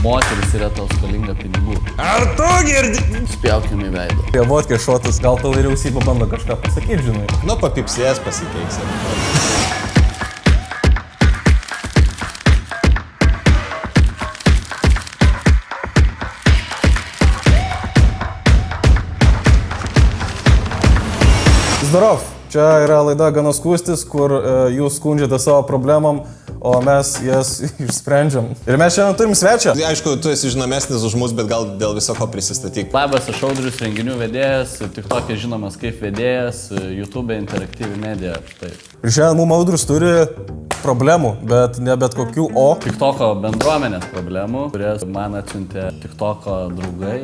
moteris yra tau skolinga pinigų. Ar tu girdi? Spjaukime į veidą. Prie vodkės šotas, gal tau vyriausybė bando kažką pasakyti, žinai. Nu, papipsės pasikeiksi. Zdarov, čia yra laida Gana skūstis, kur jūs skundžiate savo problemam, o mes jas išsprendžiam. Ir mes šiandien turim svečią. Aišku, tu esi žinomesnis už mus, bet gal dėl viso ko prisistatyk. Labas, aš Audrius, renginių vedėjas, TikTok'e žinomas kaip vedėjas, YouTube'e interaktyvi medija. Taip. Ir šiandien mums Audrius turi problemų, bet ne bet kokių, o TikTok'o bendruomenės problemų, kurias man atsiuntė TikTok'o draugai.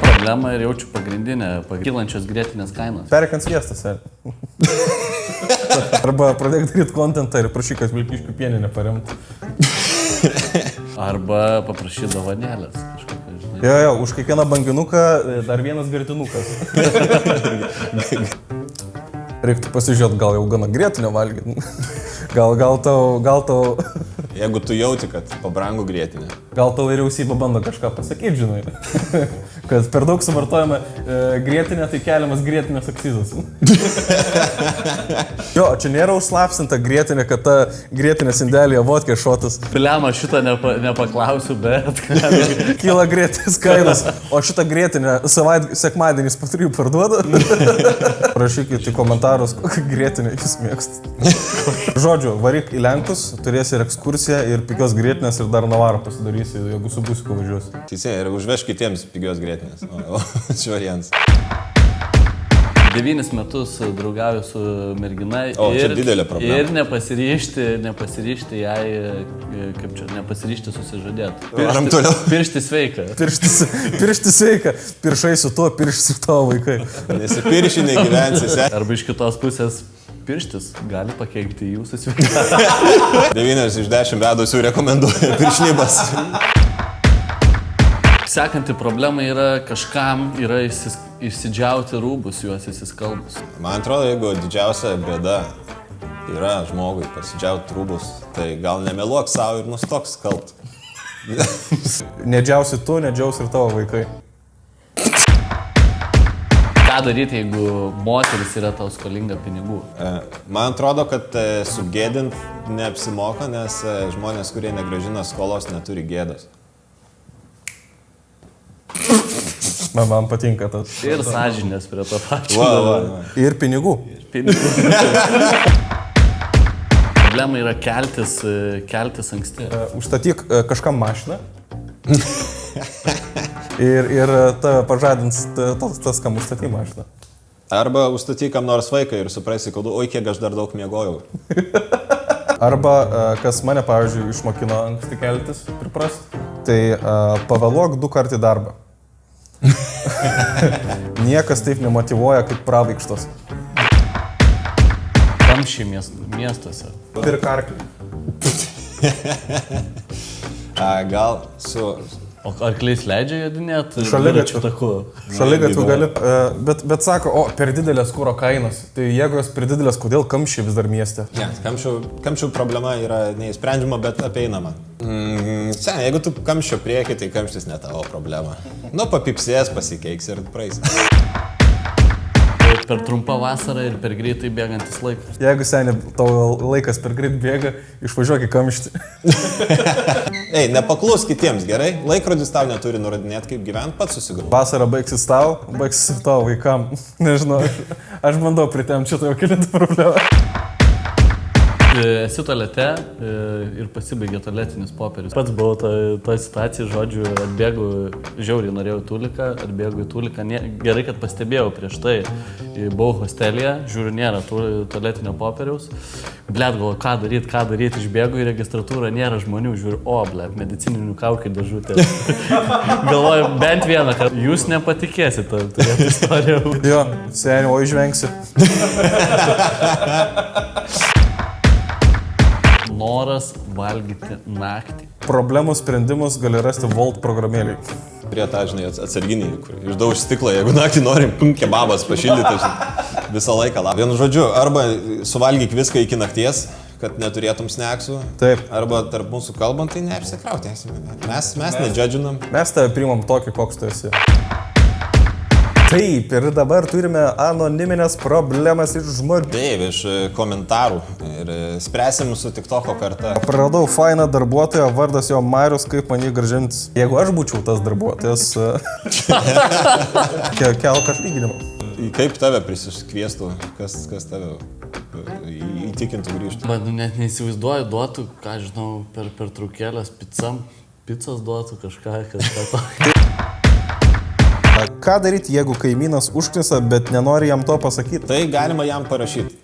Problema ir jaučiu pagrindinę, kylančios grėtinės kainos. perkant sviestas. Arba pradėk daryti kontentą ir prašyk, kad Vilkiškių pieninę paremtų. Arba paprašyti dovanėlės kažkokią, žinai. Jo, už kiekvieną banginuką dar vienas grėtinukas. Reiktų pasižiūrėti, gal jau gana grėtinę valgyti. Gal tau... Jeigu tu jauti, kad pabrango grėtinė. Gal tau vyriausybė bando kažką pasakyti, žinai. Kad per daug suvartojame grėtinę, tai keliamas grėtinės akcizas. Jo, čia nėra užslapsinta grėtinė, kad ta grėtinės indelėje vodkės šotas. Bliama, šitą nepaklausiu, bet... Kyla grėtinės kainos, o šitą grėtinę sekmadieniais po 3 parduoda. Rašykit į komentarus, kokią grėtinę jūs mėgstate. Žodžiu, varyk į Lenkus, turėsi ir ekskursiją, ir pigios grėtinės, ir dar navarą pasidarysi, jeigu su busiku važiuosi. Teisėjai, ir užveš kitiems pigios grėtinės. O čia variantas. 9 metus draugauju su mergina O, čia didelė problema. Ir nepasiryšti jai, kaip čia, nepasiryšti susižadėti. Varom toliau. Piršti sveika. Piršti sveika, piršai su tuo, piršti su tavo vaikai. Nesipiršiniai gyvensis. Arba iš kitos pusės pirštis gali pakenkti jūsų sveikatą. 9 iš 10 vedusių rekomenduoja piršnybas. Sekanti problema yra kažkam yra įsidžiauti rūbus, juos įsiskalbus. Man atrodo, jeigu didžiausia bėda yra žmogui pasidžiauti rūbus, tai gal nemeluok savo ir nustok skalbt. Nedžiausi tu, nedžiaus ir tavo vaikai. Ką daryti, jeigu moteris yra tau skolinga pinigų? Man atrodo, kad sugėdint neapsimoka, nes žmonės, kurie negrąžina skolos, neturi gėdos. Man patinka tas. Ir sąžinės prie to pačio. Va. Ir pinigų. Pinigų. Problema yra keltis anksti. Užstatyk kažkam mašiną. Ir tave pažadins tas, kam užstaty mašiną. Arba užstatyk kam nors vaiką ir suprasi, kad oi, kiek aš dar daug miegojau. Arba, kas mane, pavyzdžiui, išmokino anksti keltis, priprast, tai pavėluok 2 kartų į darbą. Niekas taip nemotyvuoja kaip pravaikštos. Kamščiai miestuose. Pirk arklį. Gal su... O arkliais leidžia jodinėti? Šaligatviu. Šaligatviu gali, bet sako, o per didelės kuro kainos. Tai jeigu jos per didelės, kodėl kamščiai vis dar mieste? Ja, kamščių problema yra neįsprendžiama, bet apeinama. Jeigu tu kamščio prieki, tai kamštis ne tavo problema. Nu, papipsės, pasikeiksi ir praeis. Per trumpą vasarą ir per greitai bėgantis laikas. Jeigu seniai tavo laikas per greit bėga, išvažiuok į kamštį. Ei, nepaklus kitiems, gerai? Laikrodis tau neturi nurodinėti, kaip gyventi, pats susigalvoji. Vasara baigsis tavo vaikam. Nežinau, aš bandau pritemti šitą jau kelintą problemą. Esi tualete ir pasibaigė tualetinis popierius. Pats buvau toj situacijai, žodžiu, atbėgu, žiauriai norėjau tuliką, atbėgu į tuliką. Gerai, kad pastebėjau prieš tai. Buvau hostelėje, žiūriu, nėra tualetinio popieriaus. Blet, galvoju, ką daryti, išbėgu į registratūrą, nėra žmonių, žiūriu, medicininių kaukių dėžutė. Galvoju, bent vieną, kad jūs nepatikėsit tą istoriją. Jo, seniai, o išvengsi. Noras valgyti naktį. Problemų sprendimus gali rasti Volt programėlėj. Prie tą, žinai, atsarginiai, kur išdauž stiklą, jeigu naktį norim kebabas pašildyti, visą laiką. Vienu žodžiu, arba suvalgyk viską iki nakties, kad neturėtum sneksų. Taip. Arba tarp mūsų kalbant, tai neapsikrauti. Mes nedžadžinam. Mes tave priimam tokį, koks tu esi. Taip, ir dabar turime anoniminės problemas iš žmonių. Taip, iš komentarų. Ir spręsim su TikToko karta. Praradau fainą darbuotoją, vardas jo Marius, kaip man jį grąžinti. Jeigu aš būčiau tas darbuotojas, kelk atlyginimą. Kaip tave prisiskviestų, kas tave įtikintų grįžti? Man net neįsivaizduoju, duotų, ką žinau, per trukėlės pizzas duotų kažką to. Ką daryti, jeigu kaimynas užknisa, bet nenori jam to pasakyti? Tai galima jam parašyti.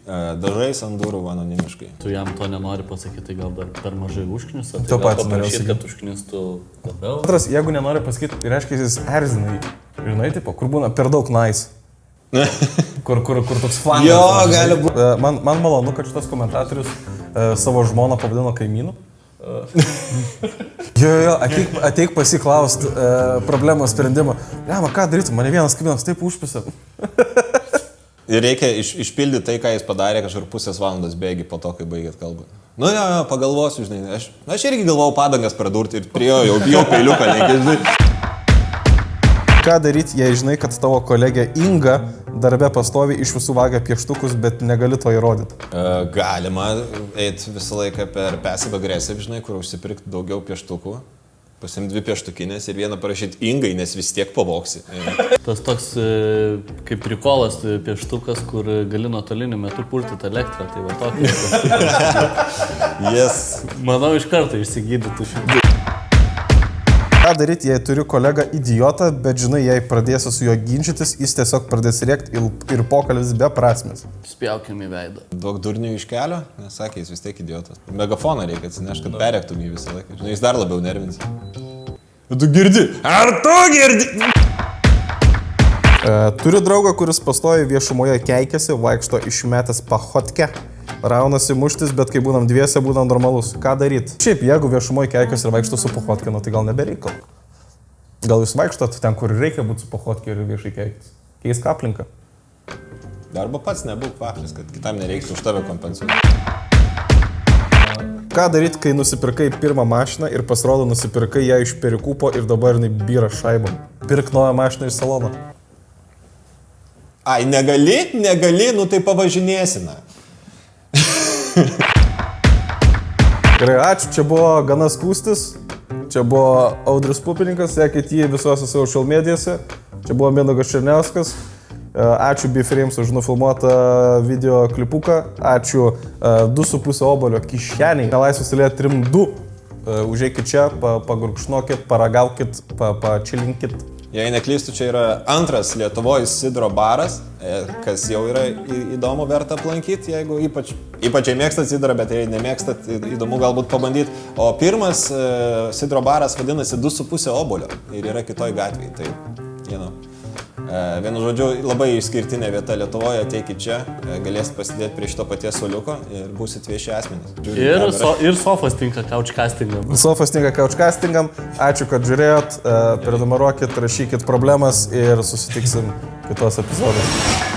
Dažais ant durų anonimiškai. Tu jam to nenori pasakyti, tai gal dar per mažai užknisa. Tu Tai pats gal norėjau paprašyti, sakyti. kad užknistų labiau. Antras, jeigu nenori pasakyti, reiškia, jis erzina. Žinai, tipo, kur būna per daug nice. Kur toks fanas. Jo, gali būti. Man malonu, kad šitas komentatorius savo žmoną pavadino kaimynu. Jo, ateik pasiklaust problemos sprendimo. Lemą, ką daryti, mane vienas kaimynas taip užpisa. Ir reikia išpildyti tai, ką jis padarė kažkur pusės valandos bėgi po to, kai baigėt kalbą. Nu jo, pagalvosiu, žinai. Aš irgi galvojau padangas pradurti ir prie jo jau peiliuką reikia, žinai. Ką daryti, jei žinai, kad tavo kolegė Inga darbe pastovi iš visų vagia pieštukus, bet negali to įrodyti? Galima eiti visą laiką per passive aggressive, žinai, kur užsipirkti daugiau pieštukų. Pasimti 2 pieštukinės ir vieną parašyti Ingai, nes vis tiek pavoksi. Tas toks kaip prikolas pieštukas, kur gali nuotoliniu metu purtyti elektrą, tai va tokį. Yes. Manau, iš karto išsigydytų šitą. Ką daryti, jei turiu kolegą idiotą, bet žinai, jei pradėsiu su juo ginčytis, jis tiesiog pradės rėkti ir pokalbis be prasmės. Spjaukim į veidą. Duok durnių iš kelio, nes sakė, jis vis tiek idiotas. Megafoną reikia atsinešti, kad perėktum jį visą laiką. Žinai, jis dar labiau nervins. Tu girdi? Ar tu girdi? Turiu draugą, kuris pastoja viešumoje keikėsi, vaikšto išmetęs pahotkę. Raunasi muštis, bet kai būnam dviese, būnam normalus. Ką daryti? Šiaip, jeigu viešumoje keikiasi ir vaikšto su pahotke, nu, tai gal nebereikal. Gal jūs vaikštot ten, kur reikia būti su pahotke ir viešai keiktis. Keisk aplinką. Arba pats nebūk kvaplis, kad kitam nereiktų už tave kompensuoti. Ką daryti, kai nusipirkai pirmą mašiną ir pasirodo nusipirkai ją iš perikūpo ir dabar jinai byra šaibom? Pirk naują mašiną iš salono. Ai, negali, nu tai pavažinėsime. Gerai, ačiū, čia buvo gana skūstis. Čia buvo Audrius Pupininkas, sekit jį visuose social medijose. Čia buvo Mindaugas Černiauskas. Ačiū Biframes už nufilmuotą video klipuką. Ačiū 2,5 obolio kišeniai. Nelaisvės eilė 3-2. Užeikit čia, pagurkšnokit, paragaukit, pačilinkit. Jei neklystu, čia yra antras Lietuvoje sidro baras, kas jau yra įdomu verta aplankyti, jeigu ypač jei mėgstat sidrą, bet jei nemėgstat, įdomu galbūt pabandyti. O pirmas sidro baras vadinasi 2,5 obolio ir yra kitoj gatvėje. Tai, vienu žodžiu, labai išskirtinė vieta Lietuvoje, ateikit čia, galėsit pasidėti prie šito paties suoliuko ir būsit vieši asmenys. Ir sofas tinka couchcastingam. Sofas tinka couchcastingam. Ačiū, kad žiūrėjot. Prenumeruokit, rašykit problemas ir susitiksim kitos epizodos.